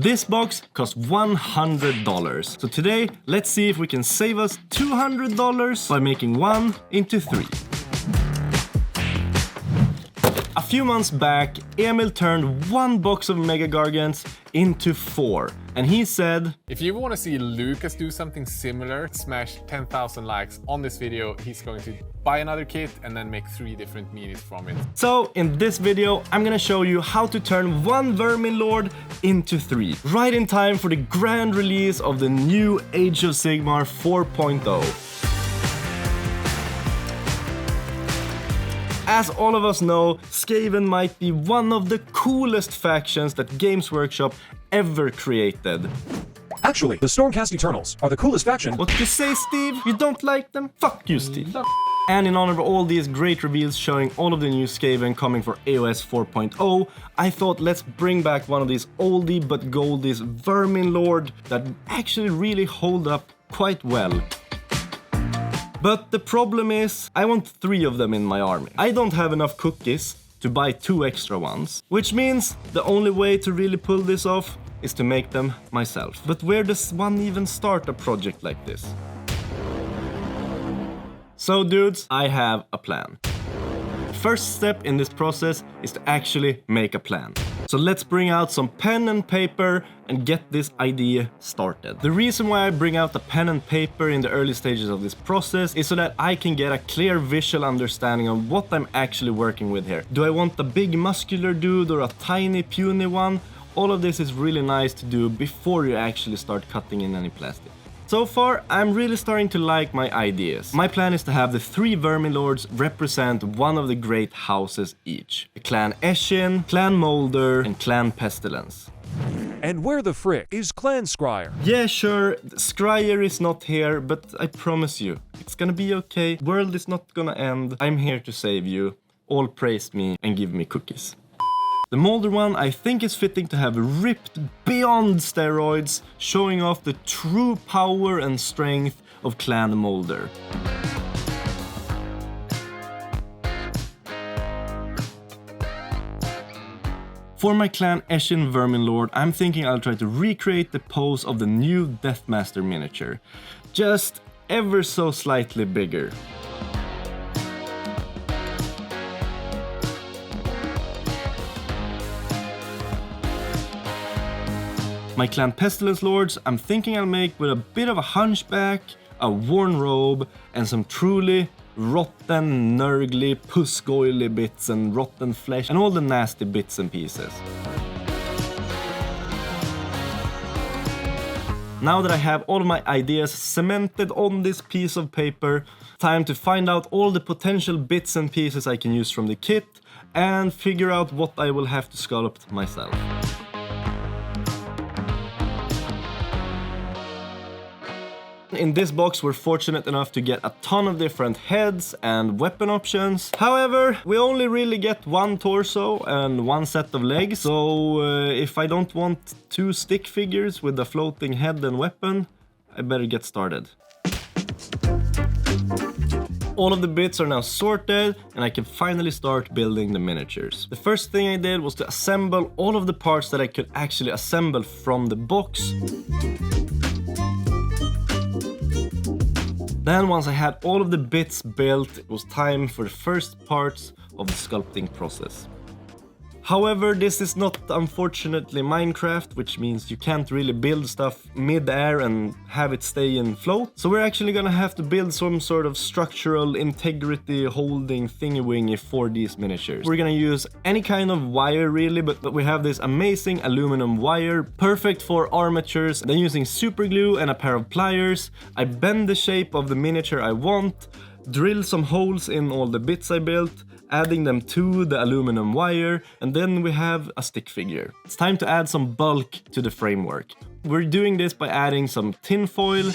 This box cost $100. So today, let's see if we can save us $200 by making 1 into 3. A few months back, Emil turned 1 box of Mega Gargants into 4. And he said, if you want to see Lucas do something similar, smash 10,000 likes on this video, he's going to buy another kit and then make 3 different minis from it. So in this video, I'm gonna show you how to turn 1 Verminlord into 3. Right in time for the grand release of the new Age of Sigmar 4.0. As all of us know, Skaven might be one of the coolest factions that Games Workshop ever created. Actually, the Stormcast Eternals are the coolest faction. What did you say, Steve? You don't like them? Fuck you, Steve. And in honor of all these great reveals showing all of the new Skaven coming for AOS 4.0, I thought let's bring back one of these oldie but goldies Verminlord that actually really hold up quite well. But the problem is, I want 3 of them in my army. I don't have enough cookies to buy 2 extra ones, which means the only way to really pull this off is to make them myself. But where does one even start a project like this? So dudes, I have a plan. First step in this process is to actually make a plan. So let's bring out some pen and paper and get this idea started. The reason why I bring out the pen and paper in the early stages of this process is so that I can get a clear visual understanding of what I'm actually working with here. Do I want a big muscular dude or a tiny puny one? All of this is really nice to do before you actually start cutting in any plastic. So far, I'm really starting to like my ideas. My plan is to have the 3 Verminlords represent one of the great houses each. Clan Eshin, Clan Molder, and Clan Pestilence. And where the frick is Clan Scryer? Yeah, sure, Scryer is not here, but I promise you, it's gonna be okay. World is not gonna end. I'm here to save you. All praise me and give me cookies. The Molder one I think is fitting to have ripped beyond steroids, showing off the true power and strength of Clan Molder. For my Clan Eshin Verminlord, I'm thinking I'll try to recreate the pose of the new Deathmaster miniature, just ever so slightly bigger. My Clan Pestilence Lords, I'm thinking I'll make with a bit of a hunchback, a worn robe, and some truly rotten, nurgly, pussgoily bits and rotten flesh and all the nasty bits and pieces. Now that I have all of my ideas cemented on this piece of paper, time to find out all the potential bits and pieces I can use from the kit and figure out what I will have to sculpt myself. In this box we're fortunate enough to get a ton of different heads and weapon options. However, we only really get 1 torso and 1 set of legs, so if I don't want 2 stick figures with a floating head and weapon, I better get started. All of the bits are now sorted and I can finally start building the miniatures. The first thing I did was to assemble all of the parts that I could actually assemble from the box. Then once I had all of the bits built, it was time for the first parts of the sculpting process. However, this is not unfortunately Minecraft, which means you can't really build stuff mid-air and have it stay in float. So we're actually gonna have to build some sort of structural integrity holding thingy-wingy for these miniatures. We're gonna use any kind of wire really, but we have this amazing aluminum wire, perfect for armatures. Then using super glue and a pair of pliers, I bend the shape of the miniature I want, drill some holes in all the bits I built, adding them to the aluminum wire, and then we have a stick figure. It's time to add some bulk to the framework. We're doing this by adding some tin foil.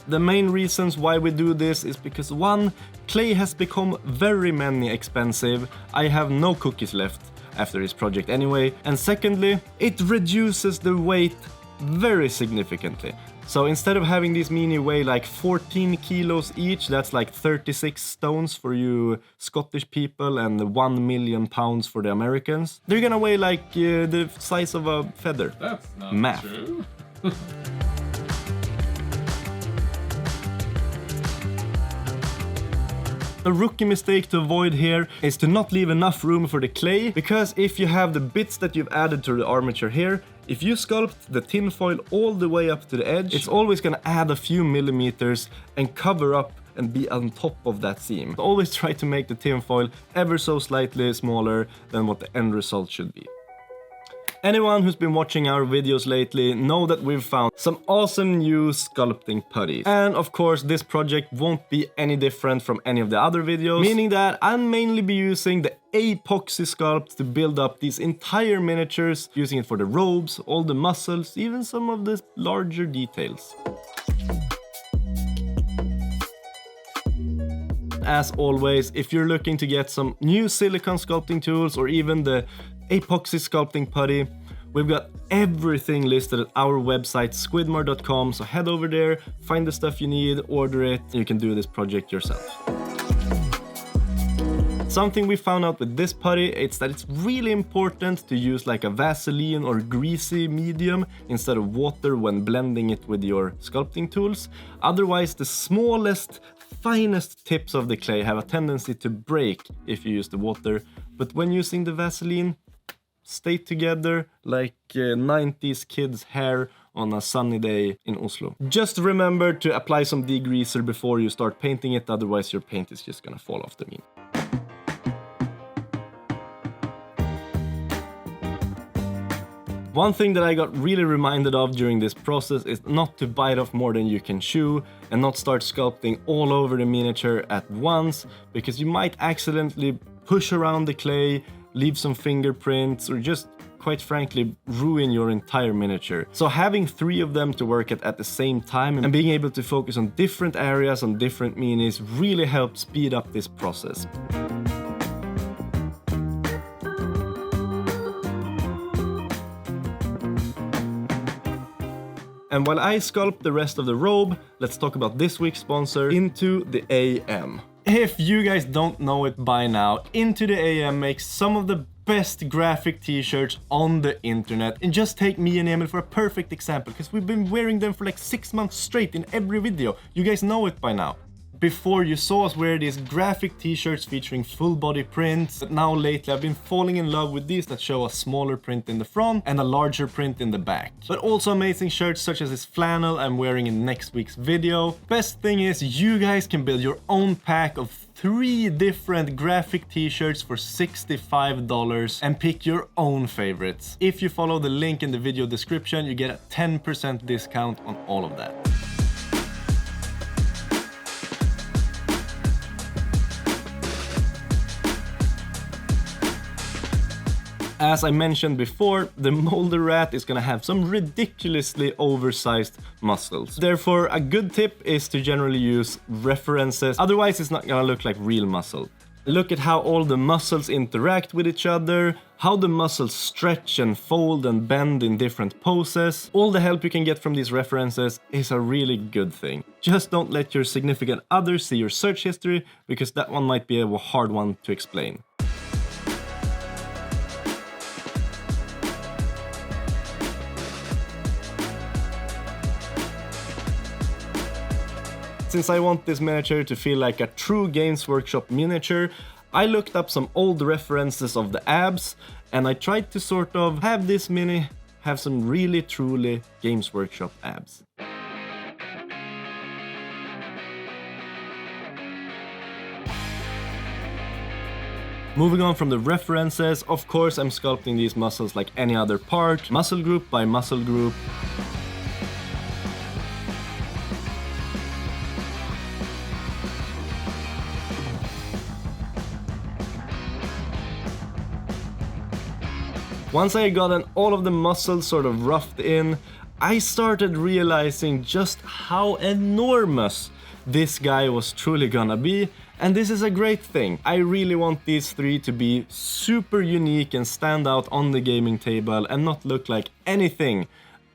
The main reasons why we do this is because 1, clay has become very expensive. I have no cookies left after this project anyway. And secondly, it reduces the weight very significantly. So instead of having these mini weigh like 14 kilos each, that's like 36 stones for you Scottish people and 1 million pounds for the Americans. They're gonna weigh like the size of a feather. That's not Math. true. A rookie mistake to avoid here is to not leave enough room for the clay, because if you have the bits that you've added to the armature here, if you sculpt the tinfoil all the way up to the edge, it's always gonna add a few millimeters and cover up and be on top of that seam. Always try to make the tinfoil ever so slightly smaller than what the end result should be. Anyone who's been watching our videos lately know that we've found some awesome new sculpting putties. And of course this project won't be any different from any of the other videos, meaning that I'll mainly be using the epoxy sculpt to build up these entire miniatures, using it for the robes, all the muscles, even some of the larger details. As always, if you're looking to get some new silicone sculpting tools or even the epoxy sculpting putty, we've got everything listed at our website squidmar.com, so head over there, find the stuff you need, order it, and you can do this project yourself. Something we found out with this putty is that it's really important to use like a Vaseline or greasy medium instead of water when blending it with your sculpting tools. Otherwise, the smallest, finest tips of the clay have a tendency to break if you use the water, but when using the Vaseline, stay together like 90s kids' hair on a sunny day in Oslo. Just remember to apply some degreaser before you start painting it, otherwise your paint is just gonna fall off the mean. One thing that I got really reminded of during this process is not to bite off more than you can chew and not start sculpting all over the miniature at once, because you might accidentally push around the clay, leave some fingerprints, or just, quite frankly, ruin your entire miniature. So having 3 of them to work at the same time and being able to focus on different areas, on different minis, really helps speed up this process. And while I sculpt the rest of the robe, let's talk about this week's sponsor, Into the AM. If you guys don't know it by now, Into the AM makes some of the best graphic t-shirts on the internet. And just take me and Emil for a perfect example, because we've been wearing them for like 6 months straight in every video. You guys know it by now. Before, you saw us wear these graphic t-shirts featuring full body prints, but now lately I've been falling in love with these that show a smaller print in the front and a larger print in the back. But also amazing shirts such as this flannel I'm wearing in next week's video. Best thing is, you guys can build your own pack of 3 different graphic t-shirts for $65 and pick your own favorites. If you follow the link in the video description, you get a 10% discount on all of that. As I mentioned before, the Molder Rat is gonna have some ridiculously oversized muscles. Therefore, a good tip is to generally use references, otherwise it's not gonna look like real muscle. Look at how all the muscles interact with each other, how the muscles stretch and fold and bend in different poses. All the help you can get from these references is a really good thing. Just don't let your significant other see your search history, because that one might be a hard one to explain. Since I want this miniature to feel like a true Games Workshop miniature, I looked up some old references of the abs, and I tried to sort of have this mini have some really truly Games Workshop abs. Moving on from the references, of course I'm sculpting these muscles like any other part, muscle group by muscle group. Once I had gotten all of the muscles sort of roughed in, I started realizing just how enormous this guy was truly gonna be, and this is a great thing. I really want these 3 to be super unique and stand out on the gaming table and not look like anything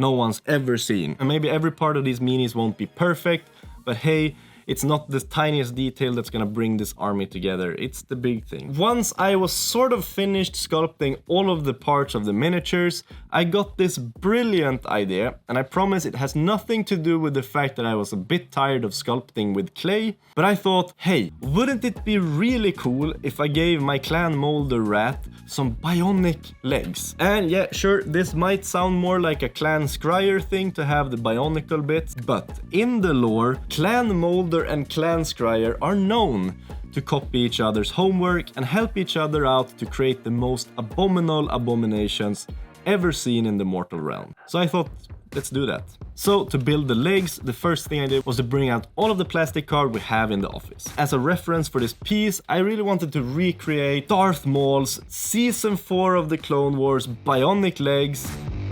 no one's ever seen. And maybe every part of these minis won't be perfect, but hey, it's not the tiniest detail that's gonna bring this army together, it's the big thing. Once I was sort of finished sculpting all of the parts of the miniatures, I got this brilliant idea, and I promise it has nothing to do with the fact that I was a bit tired of sculpting with clay, but I thought, hey, wouldn't it be really cool if I gave my clan molder rat some bionic legs? And yeah, sure, this might sound more like a clan scryer thing to have the bionicle bits, but in the lore, clan molder and clan scryer are known to copy each other's homework and help each other out to create the most abominable abominations ever seen in the mortal realm. So I thought, let's do that. So to build the legs, the first thing I did was to bring out all of the plastic card we have in the office. As a reference for this piece, I really wanted to recreate Darth Maul's Season 4 of the Clone Wars bionic legs,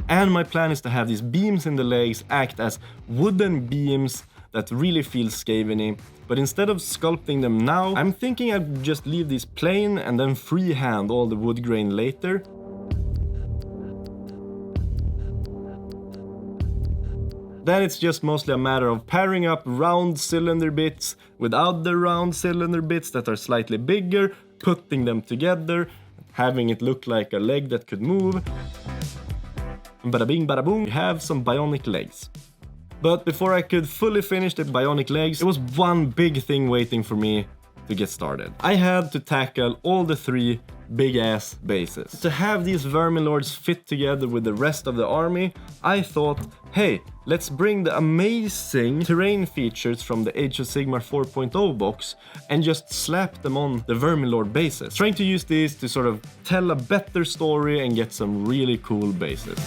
and my plan is to have these beams in the legs act as wooden beams that really feel skaveny. But instead of sculpting them now, I'm thinking I'd just leave these plain and then freehand all the wood grain later. Then it's just mostly a matter of pairing up round cylinder bits with other round cylinder bits that are slightly bigger, putting them together, having it look like a leg that could move. And bada bing bada boom, we have some bionic legs. But before I could fully finish the bionic legs, there was one big thing waiting for me to get started. I had to tackle all the 3 big-ass bases. To have these Verminlords fit together with the rest of the army, I thought, hey, let's bring the amazing terrain features from the Age of Sigmar 4.0 box and just slap them on the Verminlord bases. Trying to use these to sort of tell a better story and get some really cool bases.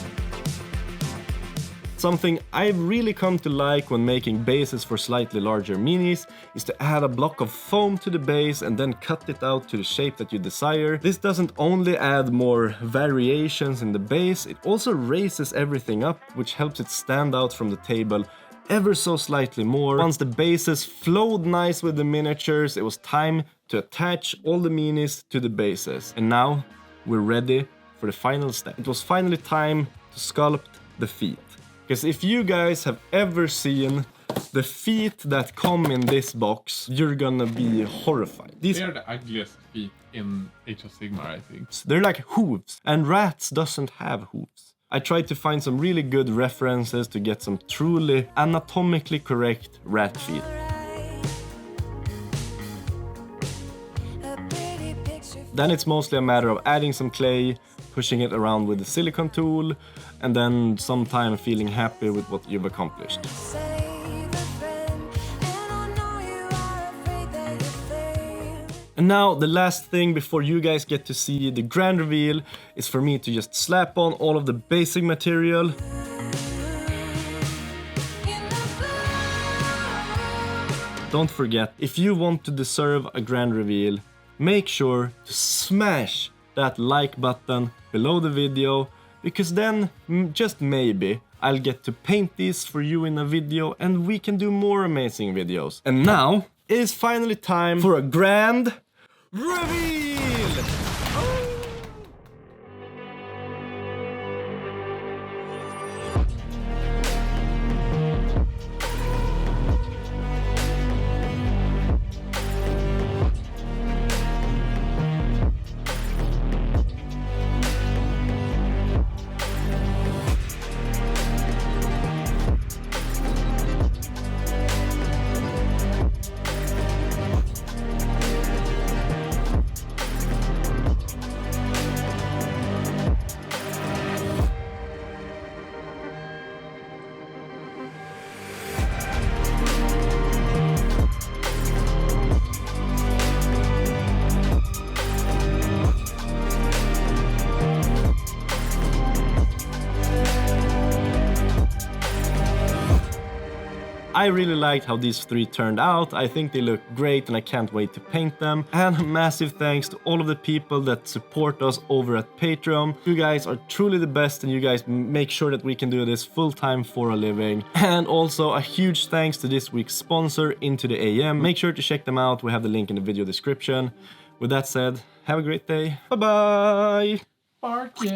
Something I've really come to like when making bases for slightly larger minis is to add a block of foam to the base and then cut it out to the shape that you desire. This doesn't only add more variations in the base, it also raises everything up, which helps it stand out from the table ever so slightly more. Once the bases flowed nice with the miniatures, it was time to attach all the minis to the bases. And now we're ready for the final step. It was finally time to sculpt the feet. Because if you guys have ever seen the feet that come in this box, you're gonna be horrified. They're the ugliest feet in Age of Sigmar, I think. They're like hooves, and rats doesn't have hooves. I tried to find some really good references to get some truly anatomically correct rat feet. Then it's mostly a matter of adding some clay, pushing it around with the silicone tool, and then sometime feeling happy with what you've accomplished. And now the last thing before you guys get to see the grand reveal is for me to just slap on all of the basic material. Don't forget, if you want to deserve a grand reveal, make sure to smash that like button below the video, because then, just maybe, I'll get to paint these for you in a video and we can do more amazing videos. And now, it is finally time for a grand reveal! I really liked how these 3 turned out. I think they look great and I can't wait to paint them. And massive thanks to all of the people that support us over at Patreon. You guys are truly the best and you guys make sure that we can do this full time for a living. And also a huge thanks to this week's sponsor, Into the AM. Make sure to check them out. We have the link in the video description. With that said, have a great day. Bye bye!